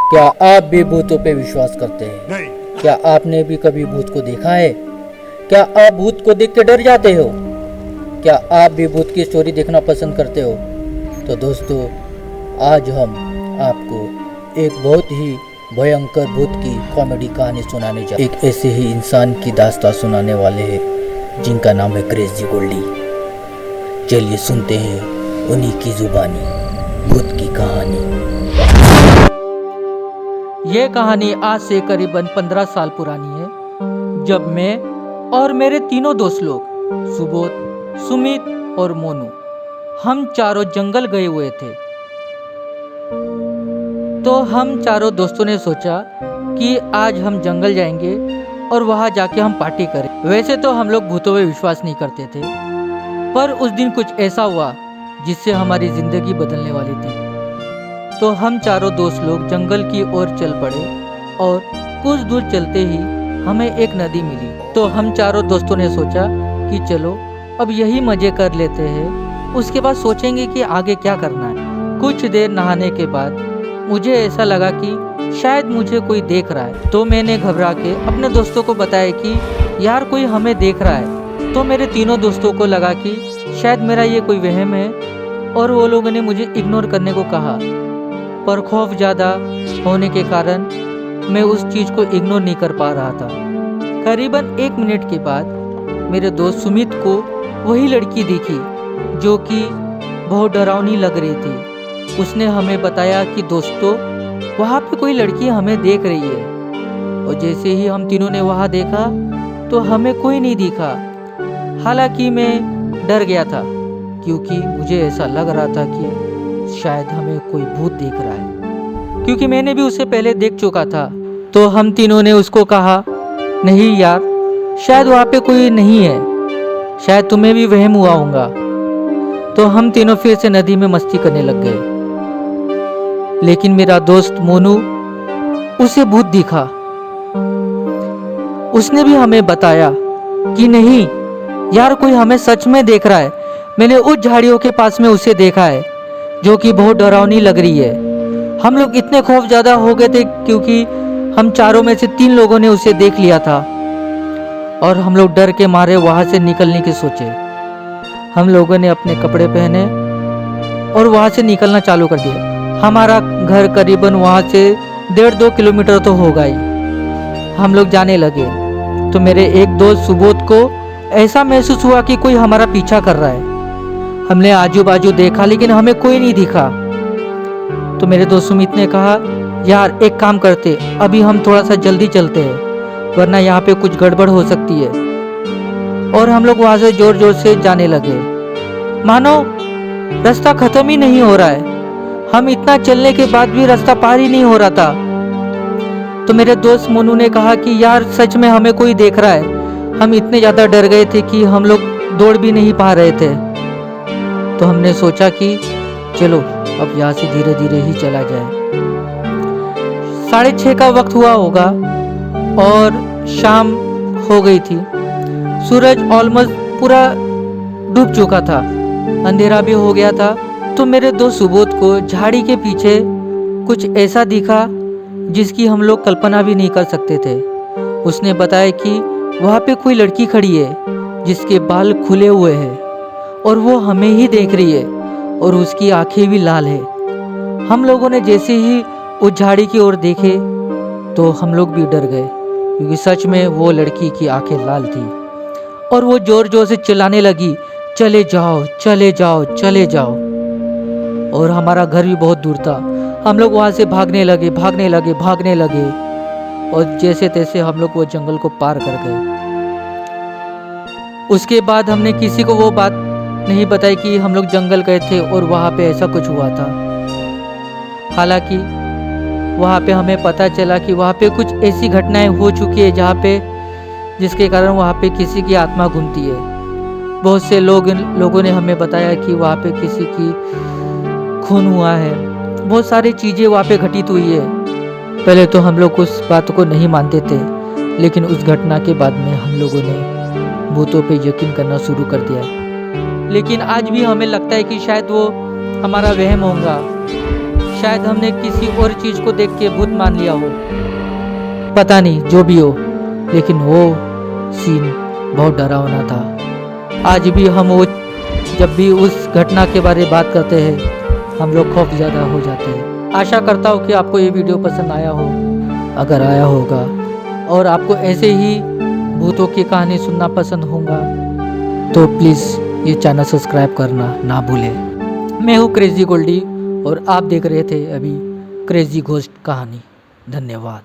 क्या आप भी भूतों पे विश्वास करते हैं? नहीं। क्या आपने भी कभी भूत को देखा है? क्या आप भूत को देख के डर जाते हो? क्या आप भी भूत की स्टोरी देखना पसंद करते हो? तो दोस्तों, आज हम आपको एक बहुत ही भयंकर भूत की कॉमेडी कहानी सुनाने जा एक ऐसे ही इंसान की दास्तान सुनाने वाले हैं जिनका नाम है क्रेजी गोल्डी। चलिए सुनते हैं उन्हीं की जुबानी भूत की कहानी। ये कहानी आज से करीबन 15 साल पुरानी है, जब मैं और मेरे तीनों दोस्त लोग सुबोध, सुमित और मोनू हम चारों जंगल गए हुए थे। तो हम चारों दोस्तों ने सोचा कि आज हम जंगल जाएंगे और वहाँ जाके हम पार्टी करें। वैसे तो हम लोग भूतों में विश्वास नहीं करते थे, पर उस दिन कुछ ऐसा हुआ जिससे हमारी जिंदगी बदलने वाली थी। तो हम चारों दोस्त लोग जंगल की ओर चल पड़े और कुछ दूर चलते ही हमें एक नदी मिली। तो हम चारों दोस्तों ने सोचा कि चलो अब यही मजे कर लेते हैं, उसके बाद सोचेंगे कि आगे क्या करना है। कुछ देर नहाने के बाद मुझे ऐसा लगा कि शायद मुझे कोई देख रहा है। तो मैंने घबरा के अपने दोस्तों को बताया कि यार कोई हमें देख रहा है। तो मेरे तीनों दोस्तों को लगा कि शायद मेरा ये कोई वहम है और वो लोगों ने मुझे इग्नोर करने को कहा, पर खौफ ज़्यादा होने के कारण मैं उस चीज़ को इग्नोर नहीं कर पा रहा था। करीबन 1 मिनट के बाद मेरे दोस्त सुमित को वही लड़की दिखी जो कि बहुत डरावनी लग रही थी। उसने हमें बताया कि दोस्तों वहाँ पे कोई लड़की हमें देख रही है। और जैसे ही हम तीनों ने वहाँ देखा तो हमें कोई नहीं दिखा। हालांकि मैं डर गया था क्योंकि मुझे ऐसा लग रहा था कि शायद हमें कोई भूत देख रहा है, क्योंकि मैंने भी उसे पहले देख चुका था। तो हम तीनों ने उसको कहा नहीं यार, शायद वहाँ पे कोई नहीं है, शायद तुम्हें भी वहम हुआ होगा। तो हम तीनों फिर से नदी में मस्ती करने लग गए। लेकिन मेरा दोस्त मोनू, उसे भूत दिखा। उसने भी हमें बताया कि नहीं यार, कोई हमें सच में देख रहा है। मैंने उस झाड़ियों के पास में उसे देखा है जो कि बहुत डरावनी लग रही है। हम लोग इतने खौफ ज़्यादा हो गए थे क्योंकि हम चारों में से 3 लोगों ने उसे देख लिया था और हम लोग डर के मारे वहाँ से निकलने की सोचे। हम लोगों ने अपने कपड़े पहने और वहाँ से निकलना चालू कर दिया। हमारा घर करीबन वहाँ से 1.5-2 किलोमीटर तो होगा ही। हम लोग जाने लगे तो मेरे एक दोस्त सुबोध को ऐसा महसूस हुआ कि कोई हमारा पीछा कर रहा है। हमने आजू बाजू देखा लेकिन हमें कोई नहीं दिखा। तो मेरे दोस्त सुमित ने कहा यार एक काम करते, अभी हम थोड़ा सा जल्दी चलते हैं वरना यहाँ पे कुछ गड़बड़ हो सकती है। और हम लोग वहाँ से जोर जोर से जाने लगे, मानो रास्ता खत्म ही नहीं हो रहा है। हम इतना चलने के बाद भी रास्ता पार ही नहीं हो रहा था। तो मेरे दोस्त मोनू ने कहा कि यार सच में हमें कोई देख रहा है। हम इतने ज़्यादा डर गए थे कि हम लोग दौड़ भी नहीं पा रहे थे। तो हमने सोचा कि चलो अब यहाँ से धीरे धीरे ही चला जाए। 6:30 का वक्त हुआ होगा और शाम हो गई थी। सूरज ऑलमोस्ट पूरा डूब चुका था, अंधेरा भी हो गया था। तो मेरे दोस्त सुबोध को झाड़ी के पीछे कुछ ऐसा दिखा जिसकी हम लोग कल्पना भी नहीं कर सकते थे। उसने बताया कि वहाँ पे कोई लड़की खड़ी है जिसके बाल खुले हुए हैं और वो हमें ही देख रही है और उसकी आंखें भी लाल है। हम लोगों ने जैसे ही उस झाड़ी की ओर देखे तो हम लोग भी डर गए क्योंकि सच में वो लड़की की आंखें लाल थी और वो जोर जोर से चिल्लाने लगी, चले जाओ चले जाओ चले जाओ। और हमारा घर भी बहुत दूर था। हम लोग वहाँ से भागने लगे और जैसे तैसे हम लोग वो जंगल को पार कर गए। उसके बाद हमने किसी को वो बात नहीं बताई कि हम लोग जंगल गए थे और वहाँ पे ऐसा कुछ हुआ था। हालांकि वहाँ पे हमें पता चला कि वहाँ पे कुछ ऐसी घटनाएं हो चुकी है जिसके कारण वहाँ पे किसी की आत्मा घूमती है। बहुत से लोगों ने हमें बताया कि वहाँ पे किसी की खून हुआ है, बहुत सारी चीज़ें वहाँ पे घटित हुई है। पहले तो हम लोग उस बात को नहीं मानते थे, लेकिन उस घटना के बाद में हम लोगों ने भूतों पे यकीन करना शुरू कर दिया। लेकिन आज भी हमें लगता है कि शायद वो हमारा वहम होगा, शायद हमने किसी और चीज़ को देख के भूत मान लिया हो, पता नहीं, जो भी हो, लेकिन वो सीन बहुत डरावना था। आज भी हम वो जब भी उस घटना के बारे में बात करते हैं हम लोग खौफ ज़्यादा हो जाते हैं। आशा करता हूँ कि आपको ये वीडियो पसंद आया हो। अगर आया होगा और आपको ऐसे ही भूतों की कहानी सुनना पसंद होगा तो प्लीज़ ये चैनल सब्सक्राइब करना ना भूलें। मैं हूँ क्रेजी गोल्डी और आप देख रहे थे अभी क्रेजी घोस्ट कहानी। धन्यवाद।